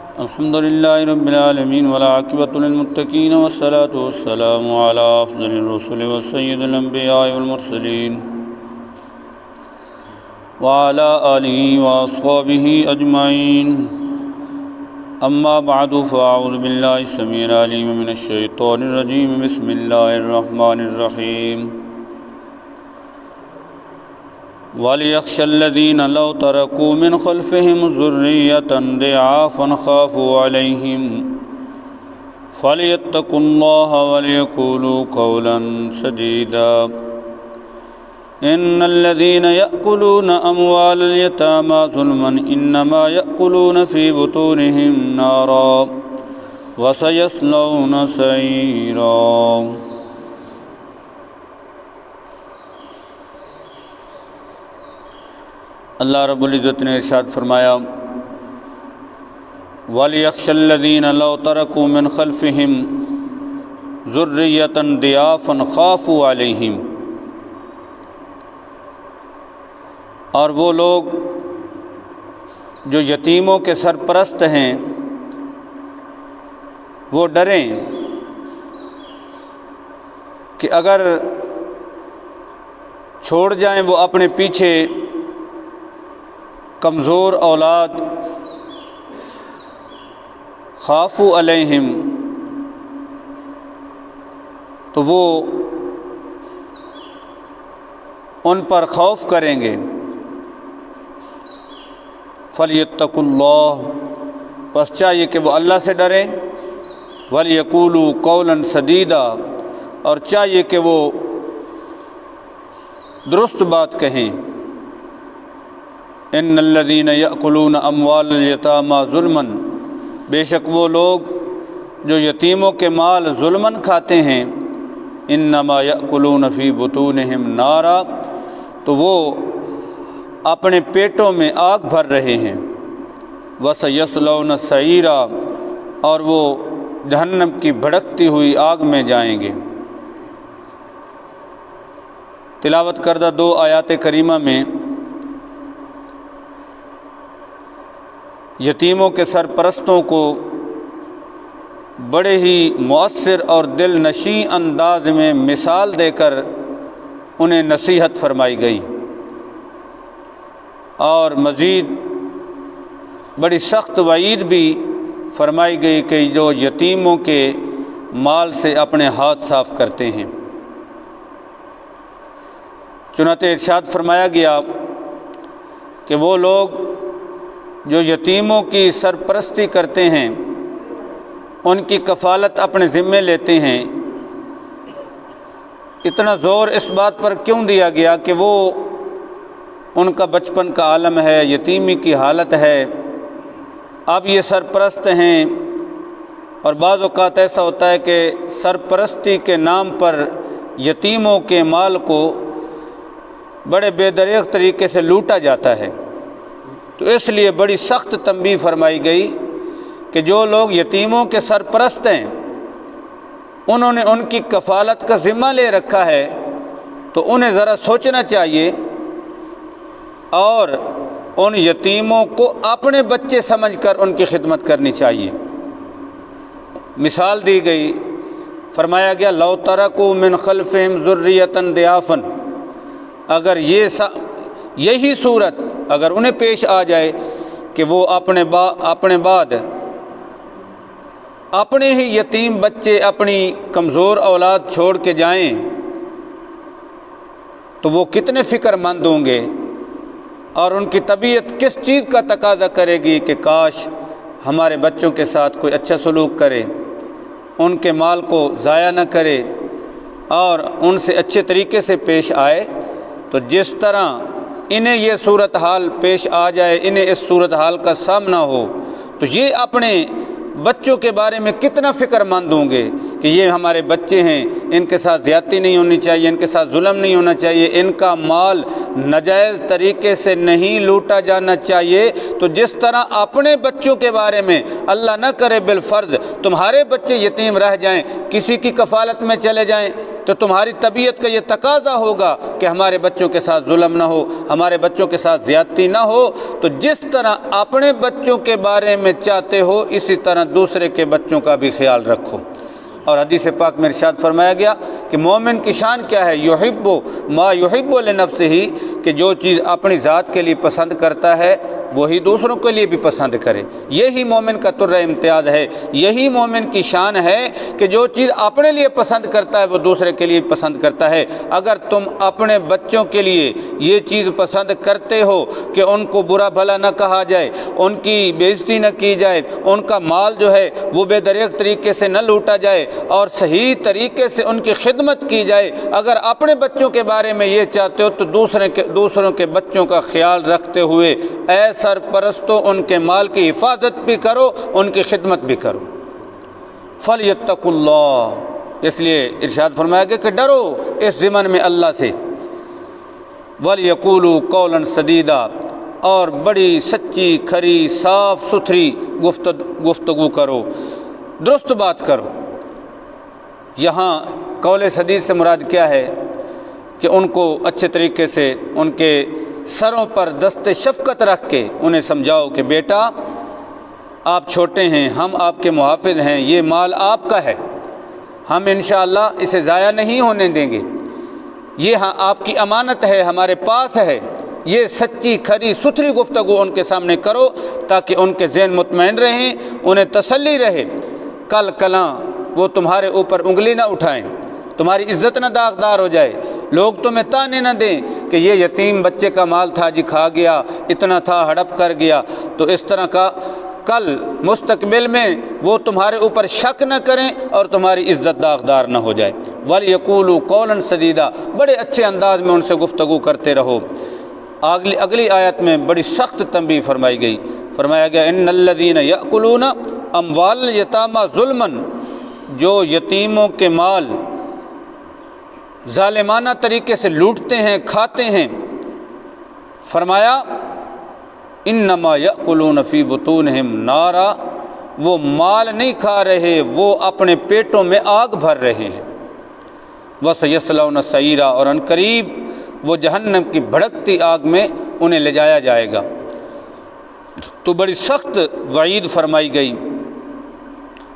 الحمد لله رب العالمين والعاقبة للمتقين والصلاة والسلام على أفضل الرسل وسيد الأنبياء والمرسلين وعلى آله وأصحابه أجمعين. أما بعد فأعوذ بالله السميع العليم من الشيطان الرجيم. بسم الله الرحمن الرحيم. وَلْيَخْشَ الَّذِينَ لَوْ تَرَكُوا مِنْ خَلْفِهِمْ ذُرِّيَّةً ضِعَافًا خَافُوا عَلَيْهِمْ فَلْيَتَّقُوا اللَّهَ وَلْيَقُولُوا قَوْلًا سَدِيدًا. إِنَّ الَّذِينَ يَأْكُلُونَ أَمْوَالَ الْيَتَامَى ظُلْمًا إِنَّمَا يَأْكُلُونَ فِي بُطُونِهِمْ نَارًا وَسَيَصْلَوْنَ سَعِيرًا. اللہ رب العزت نے ارشاد فرمایا وَلْيَخْشَ الَّذِينَ لَوْ تَرَكُوا مِنْ خَلْفِهِمْ ذُرِّيَّةً ضِعَافًا خَافُوا عَلَيْهِمْ. اور وہ لوگ جو یتیموں کے سرپرست ہیں وہ ڈریں کہ اگر چھوڑ جائیں وہ اپنے پیچھے کمزور اولاد، خافوا علیہم، تو وہ ان پر خوف کریں گے. فَلْيَتَّقُوا اللَّهَ، پس چاہیے کہ وہ اللہ سے ڈریں. وَلْيَقُولُوا قَوْلًا سَدِيدًا، اور چاہیے کہ وہ درست بات کہیں. ان الذین یأکلون اموال الیتامی ظلما، بے شک وہ لوگ جو یتیموں کے مال ظلماً کھاتے ہیں، انما یأکلون فی بطونہم نارا، تو وہ اپنے پیٹوں میں آگ بھر رہے ہیں. وسیصلون سعیرا، اور وہ جہنم کی بھڑکتی ہوئی آگ میں جائیں گے. تلاوت کردہ دو آیات کریمہ میں یتیموں کے سرپرستوں کو بڑے ہی مؤثر اور دل نشیں انداز میں مثال دے کر انہیں نصیحت فرمائی گئی، اور مزید بڑی سخت وعید بھی فرمائی گئی کہ جو یتیموں کے مال سے اپنے ہاتھ صاف کرتے ہیں. چنانچہ ارشاد فرمایا گیا کہ وہ لوگ جو یتیموں کی سرپرستی کرتے ہیں، ان کی کفالت اپنے ذمے لیتے ہیں. اتنا زور اس بات پر کیوں دیا گیا کہ وہ ان کا بچپن کا عالم ہے، یتیمی کی حالت ہے، اب یہ سرپرست ہیں. اور بعض اوقات ایسا ہوتا ہے کہ سرپرستی کے نام پر یتیموں کے مال کو بڑے بے دریغ طریقے سے لوٹا جاتا ہے. تو اس لیے بڑی سخت تنبیہ فرمائی گئی کہ جو لوگ یتیموں کے سرپرست ہیں، انہوں نے ان کی کفالت کا ذمہ لے رکھا ہے، تو انہیں ذرا سوچنا چاہیے اور ان یتیموں کو اپنے بچے سمجھ کر ان کی خدمت کرنی چاہیے. مثال دی گئی، فرمایا گیا لو ترکوا من خلفہم ذریۃ ضعافا، اگر یہی صورت اگر انہیں پیش آ جائے کہ وہ اپنے بعد اپنے ہی یتیم بچے، اپنی کمزور اولاد چھوڑ کے جائیں، تو وہ کتنے فکر مند ہوں گے، اور ان کی طبیعت کس چیز کا تقاضا کرے گی کہ کاش ہمارے بچوں کے ساتھ کوئی اچھا سلوک کرے، ان کے مال کو ضائع نہ کرے اور ان سے اچھے طریقے سے پیش آئے. تو جس طرح انہیں یہ صورتحال پیش آ جائے، انہیں اس صورتحال کا سامنا ہو، تو یہ اپنے بچوں کے بارے میں کتنا فکر مند ہوں گے کہ یہ ہمارے بچے ہیں، ان کے ساتھ زیادتی نہیں ہونی چاہیے، ان کے ساتھ ظلم نہیں ہونا چاہیے، ان کا مال ناجائز طریقے سے نہیں لوٹا جانا چاہیے. تو جس طرح اپنے بچوں کے بارے میں اللہ نہ کرے بالفرض تمہارے بچے یتیم رہ جائیں، کسی کی کفالت میں چلے جائیں، تو تمہاری طبیعت کا یہ تقاضا ہوگا کہ ہمارے بچوں کے ساتھ ظلم نہ ہو، ہمارے بچوں کے ساتھ زیادتی نہ ہو۔ تو جس طرح اپنے بچوں کے بارے میں چاہتے ہو، اسی طرح دوسرے کے بچوں کا بھی خیال رکھو۔ اور حدیث پاک میں ارشاد فرمایا گیا کہ مومن کی شان کیا ہے؟ یحب ما یحب لنفسہ، کہ جو چیز اپنی ذات کے لیے پسند کرتا ہے وہی دوسروں کے لیے بھی پسند کرے۔ یہی مومن کا ترہ امتیاز ہے، یہی مومن کی شان ہے کہ جو چیز اپنے لیے پسند کرتا ہے وہ دوسرے کے لیے پسند کرتا ہے۔ اگر تم اپنے بچوں کے لیے یہ چیز پسند کرتے ہو کہ ان کو برا بھلا نہ کہا جائے، ان کی بےعزتی نہ کی جائے، ان کا مال جو ہے وہ بے دریغ طریقے سے نہ لوٹا جائے اور صحیح طریقے سے ان کی خدمت کی جائے، اگر اپنے بچوں کے بارے میں یہ چاہتے ہو تو دوسروں کے بچوں کا خیال رکھتے ہوئے اے سرپرستو ان کے مال کی حفاظت بھی کرو، ان کی خدمت بھی کرو۔ فَلْيَتَّقُوا اللَّهَ، اس لیے ارشاد فرمایا گیا کہ ڈرو اس ضمن میں اللہ سے۔ وَلْيَقُولُوا قَوْلًا سَدِيدًا، اور بڑی سچی کھری صاف ستھری گفتگو کرو، درست بات کرو۔ یہاں قول سدید سے مراد کیا ہے کہ ان کو اچھے طریقے سے ان کے سروں پر دست شفقت رکھ کے انہیں سمجھاؤ کہ بیٹا آپ چھوٹے ہیں، ہم آپ کے محافظ ہیں، یہ مال آپ کا ہے، ہم انشاءاللہ اسے ضائع نہیں ہونے دیں گے، یہ ہاں آپ کی امانت ہے، ہمارے پاس ہے۔ یہ سچی کھری ستھری گفتگو ان کے سامنے کرو تاکہ ان کے ذہن مطمئن رہیں، انہیں تسلی رہے، کل کلاں وہ تمہارے اوپر انگلی نہ اٹھائیں، تمہاری عزت نہ داغدار ہو جائے، لوگ تمہیں تانے نہ دیں کہ یہ یتیم بچے کا مال تھا جی کھا گیا، اتنا تھا ہڑپ کر گیا۔ تو اس طرح کا کل مستقبل میں وہ تمہارے اوپر شک نہ کریں اور تمہاری عزت داغدار نہ ہو جائے۔ وَلْيَقُولُوا قَوْلًا سَدِيدًا، بڑے اچھے انداز میں ان سے گفتگو کرتے رہو۔ اگلی آیت میں بڑی سخت تنبیہ فرمائی گئی، فرمایا گیا اِنَّ الَّذِينَ يَأْكُلُونَ أَمْوَالَ الْيَتَامَى ظُلْمًا، جو یتیموں کے مال ظالمانہ طریقے سے لوٹتے ہیں، کھاتے ہیں، فرمایا انما یأکلون فی بطونہم نارا، وہ مال نہیں کھا رہے، وہ اپنے پیٹوں میں آگ بھر رہے ہیں۔ وسیصلون سعیرا، اور ان قریب وہ جہنم کی بھڑکتی آگ میں انہیں لے جایا جائے گا۔ تو بڑی سخت وعید فرمائی گئی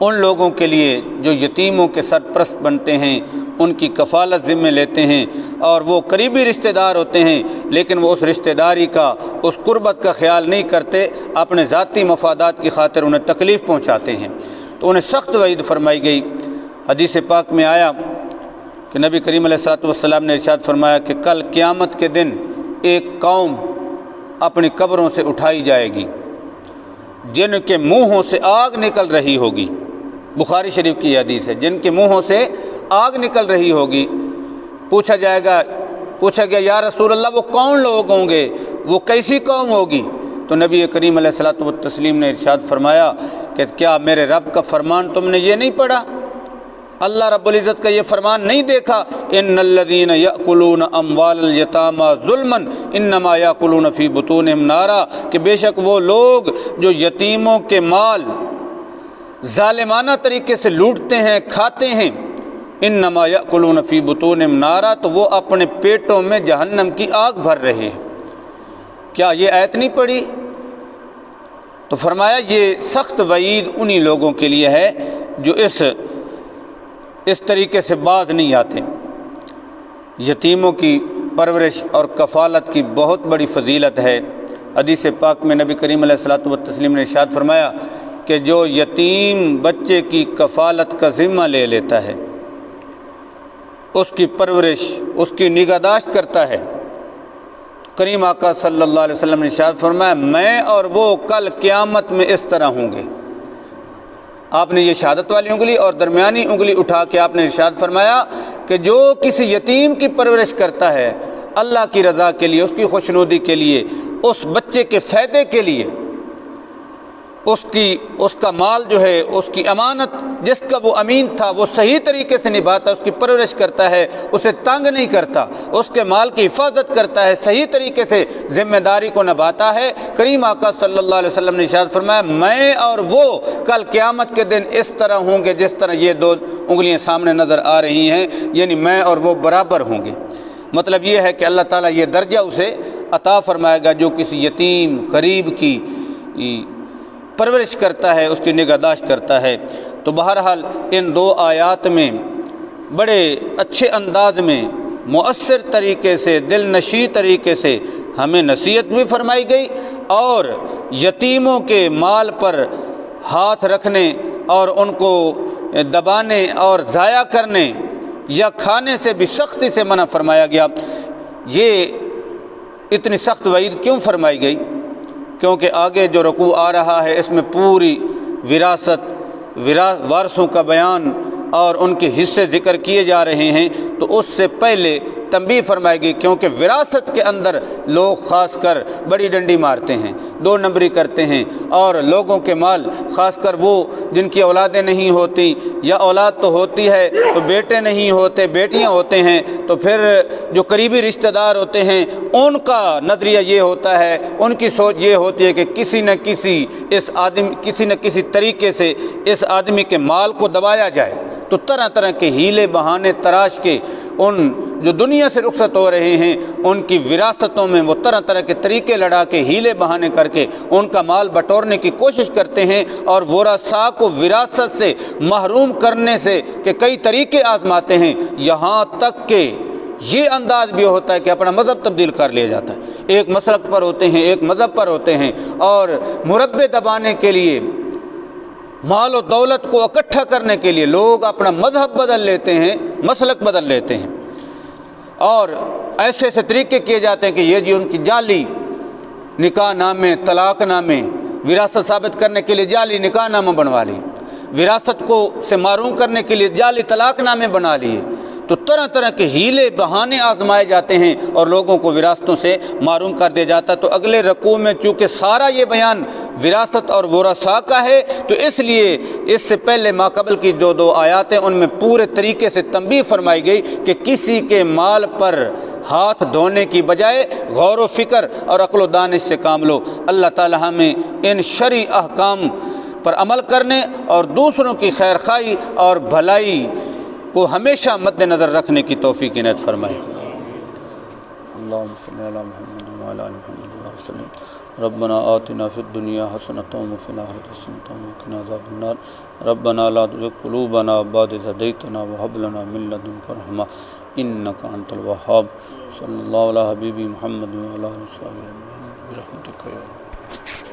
ان لوگوں کے لیے جو یتیموں کے سرپرست بنتے ہیں، ان کی کفالت ذمہ لیتے ہیں اور وہ قریبی رشتہ دار ہوتے ہیں، لیکن وہ اس رشتہ داری کا، اس قربت کا خیال نہیں کرتے، اپنے ذاتی مفادات کی خاطر انہیں تکلیف پہنچاتے ہیں، تو انہیں سخت وعید فرمائی گئی۔ حدیث پاک میں آیا کہ نبی کریم علیہ الصلوۃ والسلام نے ارشاد فرمایا کہ کل قیامت کے دن ایک قوم اپنی قبروں سے اٹھائی جائے گی جن کے منہوں سے آگ نکل رہی ہوگی، بخاری شریف کی یہ حدیث ہے، جن کے منہوں سے آگ نکل رہی ہوگی۔ پوچھا گیا یا رسول اللہ وہ کون لوگ ہوں گے، وہ کیسی قوم ہوگی؟ تو نبی کریم علیہ الصلوۃ والتسلیم نے ارشاد فرمایا کہ کیا میرے رب کا فرمان تم نے یہ نہیں پڑھا؟ اللہ رب العزت کا یہ فرمان نہیں دیکھا، ان الذین یأکلون اموال الیتامی ظلما انما یأکلون فی بطونہم نارا، کہ بے شک وہ لوگ جو یتیموں کے مال ظالمانہ طریقے سے لوٹتے ہیں، کھاتے ہیں، انما یأکلون فی بطونہم نارا، تو وہ اپنے پیٹوں میں جہنم کی آگ بھر رہے ہیں۔ کیا یہ آیت نہیں پڑھی؟ تو فرمایا یہ سخت وعید انہی لوگوں کے لیے ہے جو اس طریقے سے باز نہیں آتے۔ یتیموں کی پرورش اور کفالت کی بہت بڑی فضیلت ہے۔ حدیث پاک میں نبی کریم علیہ الصلوۃ والتسلیم نے ارشاد فرمایا کہ جو یتیم بچے کی کفالت کا ذمہ لے لیتا ہے، اس کی پرورش، اس کی نگہداشت کرتا ہے، کریم آقا صلی اللہ علیہ وسلم نے ارشاد فرمایا میں اور وہ کل قیامت میں اس طرح ہوں گے۔ آپ نے یہ شہادت والی انگلی اور درمیانی انگلی اٹھا کے آپ نے ارشاد فرمایا کہ جو کسی یتیم کی پرورش کرتا ہے اللہ کی رضا کے لیے، اس کی خوشنودی کے لیے، اس بچے کے فائدے کے لیے، اس کا مال جو ہے، اس کی امانت جس کا وہ امین تھا، وہ صحیح طریقے سے نبھاتا ہے، اس کی پرورش کرتا ہے، اسے تنگ نہیں کرتا، اس کے مال کی حفاظت کرتا ہے، صحیح طریقے سے ذمہ داری کو نبھاتا ہے۔ کریم آقا صلی اللہ علیہ وسلم نے ارشاد فرمایا میں اور وہ کل قیامت کے دن اس طرح ہوں گے جس طرح یہ دو انگلیاں سامنے نظر آ رہی ہیں، یعنی میں اور وہ برابر ہوں گے۔ مطلب یہ ہے کہ اللہ تعالیٰ یہ درجہ اسے عطا فرمائے گا جو کسی یتیم غریب کی پرورش کرتا ہے، اس کی نگہداشت کرتا ہے۔ تو بہرحال ان دو آیات میں بڑے اچھے انداز میں، مؤثر طریقے سے، دل نشیں طریقے سے ہمیں نصیحت بھی فرمائی گئی، اور یتیموں کے مال پر ہاتھ رکھنے اور ان کو دبانے اور ضائع کرنے یا کھانے سے بھی سختی سے منع فرمایا گیا۔ یہ اتنی سخت وعید کیوں فرمائی گئی؟ کیونکہ آگے جو رکوع آ رہا ہے اس میں پوری وارثوں کا بیان اور ان کے حصے ذکر کیے جا رہے ہیں، تو اس سے پہلے تنبیہ فرمائے گی، کیونکہ وراثت کے اندر لوگ خاص کر بڑی ڈنڈی مارتے ہیں، دو نمبری کرتے ہیں، اور لوگوں کے مال، خاص کر وہ جن کی اولادیں نہیں ہوتی یا اولاد تو ہوتی ہے تو بیٹے نہیں ہوتے، بیٹیاں ہوتے ہیں، تو پھر جو قریبی رشتہ دار ہوتے ہیں ان کا نظریہ یہ ہوتا ہے، ان کی سوچ یہ ہوتی ہے کہ کسی نہ کسی طریقے سے اس آدمی کے مال کو دبایا جائے، تو طرح طرح کے ہیلے بہانے تراش کے ان جو دنیا سے رخصت ہو رہے ہیں ان کی وراثتوں میں وہ طرح طرح کے طریقے لڑا کے، ہیلے بہانے کر کے ان کا مال بٹورنے کی کوشش کرتے ہیں، اور ورثاء کو وراثت سے محروم کرنے سے کہ کئی طریقے آزماتے ہیں، یہاں تک کہ یہ انداز بھی ہوتا ہے کہ اپنا مذہب تبدیل کر لیا جاتا ہے، ایک مسلک پر ہوتے ہیں، ایک مذہب پر ہوتے ہیں، اور مربے دبانے کے لیے، مال و دولت کو اکٹھا کرنے کے لیے لوگ اپنا مذہب بدل لیتے ہیں، مسلک بدل لیتے ہیں، اور ایسے ایسے طریقے کیے جاتے ہیں کہ یہ جی ان کی جعلی نکاح نامے، طلاق نامے، وراثت ثابت کرنے کے لیے جعلی نکاح نامہ بنوا لی، وراثت کو سے محروم کرنے کے لیے جعلی طلاق نامے بنا لیے، تو طرح طرح کے ہیلے بہانے آزمائے جاتے ہیں اور لوگوں کو وراثتوں سے محروم کر دیا جاتا ہے۔ تو اگلے رکوع میں چونکہ سارا یہ بیان وراثت اور ورثاء کا ہے، تو اس لیے اس سے پہلے ماقبل کی جو دو آیات ہیں ان میں پورے طریقے سے تنبیہ فرمائی گئی کہ کسی کے مال پر ہاتھ دھونے کی بجائے غور و فکر اور عقل و دانش سے کام لو۔ اللہ تعالی ہمیں ان شرعی احکام پر عمل کرنے اور دوسروں کی خیرخواہی اور بھلائی کو ہمیشہ مد نظر رکھنے کی توفیق عنایت فرمائے۔ اللہم صلی علی محمد وعلی آل محمد وسلم۔ ربنا آتنا فی الدنیا حسنۃ وفی الآخرۃ حسنۃ وقنا عذاب النار۔ ربنا لا تزغ قلوبنا بعد إذ هديتنا وهب لنا من لدنك رحمة إنك أنت الوهاب۔ صلی اللہ علی حبیبی محمد وعلی آلہ وصحبہ برحمتک یا رب۔